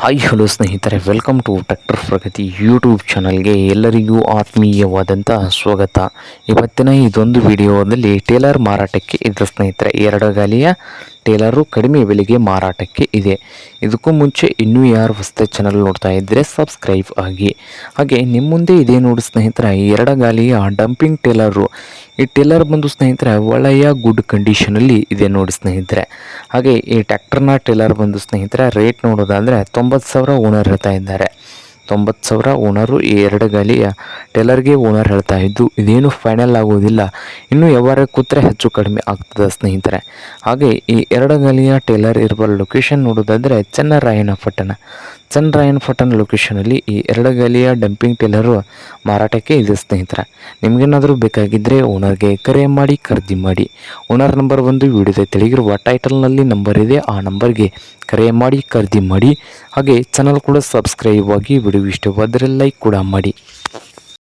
Hi hello ಸ್ನೇಹಿತರೆ, welcome to tractor Pragati YouTube ಚಾನಲ್ಗೆ ಎಲ್ಲರಿಗೂ ಆತ್ಮೀಯವಾದಂಥ ಸ್ವಾಗತ. ಇವತ್ತಿನ ಇದೊಂದು ವಿಡಿಯೋದಲ್ಲಿ ಟೇಲರ್ ಮಾರಾಟಕ್ಕೆ ಇದೆ ಸ್ನೇಹಿತರೆ. ಎರಡು ಗಾಲಿಯ ಟೇಲರು ಕಡಿಮೆ ಬೆಲೆಗೆ ಮಾರಾಟಕ್ಕೆ ಇದೆ. ಇದಕ್ಕೂ ಮುಂಚೆ ಇನ್ನೂ ಯಾರು ಹೊಸ ಚಾನಲ್ ನೋಡ್ತಾ ಇದ್ದರೆ ಸಬ್ಸ್ಕ್ರೈಬ್ ಆಗಿ. ಹಾಗೆ ನಿಮ್ಮ ಮುಂದೆ ಇದೆ ನೋಡಿ ಸ್ನೇಹಿತರೆ, ಎರಡು ಗಾಲಿಯ ಡಂಪಿಂಗ್ ಟೇಲರು. ಈ ಟೇಲರ್ ಬಂದು ಸ್ನೇಹಿತರೆ ಒಳ್ಳೆಯ ಗುಡ್ ಕಂಡೀಷನಲ್ಲಿ ಇದೆ ನೋಡಿ ಸ್ನೇಹಿತರೆ. ಹಾಗೆ ಈ ಟ್ರ್ಯಾಕ್ಟರ್ನ ಟೇಲರ್ ಬಂದು ಸ್ನೇಹಿತರೆ ರೇಟ್ ನೋಡೋದಾದರೆ 90,000 ಓನರ್ ಹೇಳ್ತಾ ಇದ್ದಾರೆ. 90,000 ಓನರು ಈ ಎರಡು ಗಾಲಿಯ ಟೇಲರ್ಗೆ ಓನರ್ ಹೇಳ್ತಾ ಇದ್ದು, ಇದೇನು ಫೈನಲ್ ಆಗೋದಿಲ್ಲ, ಇನ್ನೂ ವ್ಯವಹಾರ ಕೂತ್ರೆ ಹೆಚ್ಚು ಕಡಿಮೆ ಆಗ್ತದೆ ಸ್ನೇಹಿತರೆ. ಹಾಗೆ ಈ ಎರಡು ಗಾಲಿಯ ಟೇಲರ್ ಇರುವ ಲೊಕೇಶನ್ ನೋಡೋದಾದರೆ ಚನ್ನರಾಯನಪಟ್ಟಣ ಲೊಕೇಶನಲ್ಲಿ ಈ ಎರಡು ಗಾಲಿಯ ಡಂಪಿಂಗ್ ಟೇಲರು ಮಾರಾಟಕ್ಕೆ ಇದೆ ಸ್ನೇಹಿತರೆ. ನಿಮಗೇನಾದರೂ ಬೇಕಾಗಿದ್ದರೆ ಓನರ್ಗೆ ಕರೆ ಮಾಡಿ ಖರೀದಿ ಮಾಡಿ. ಓನರ್ ನಂಬರ್ ಒಂದು ವಿಡಿಯೋದ ತೆಳಗಿರುವ ಟೈಟಲ್ನಲ್ಲಿ ನಂಬರ್ ಇದೆ, ಆ ನಂಬರ್ಗೆ ಕರೆ ಮಾಡಿ ಖರೀದಿ ಮಾಡಿ. ಹಾಗೆ ಚಾನಲ್ ಕೂಡ ಸಬ್ಸ್ಕ್ರೈಬ್ ಆಗಿ, ವಿಡಿಯೋ ಇಷ್ಟವಾದರೆ ಲೈಕ್ ಕೂಡ ಮಾಡಿ.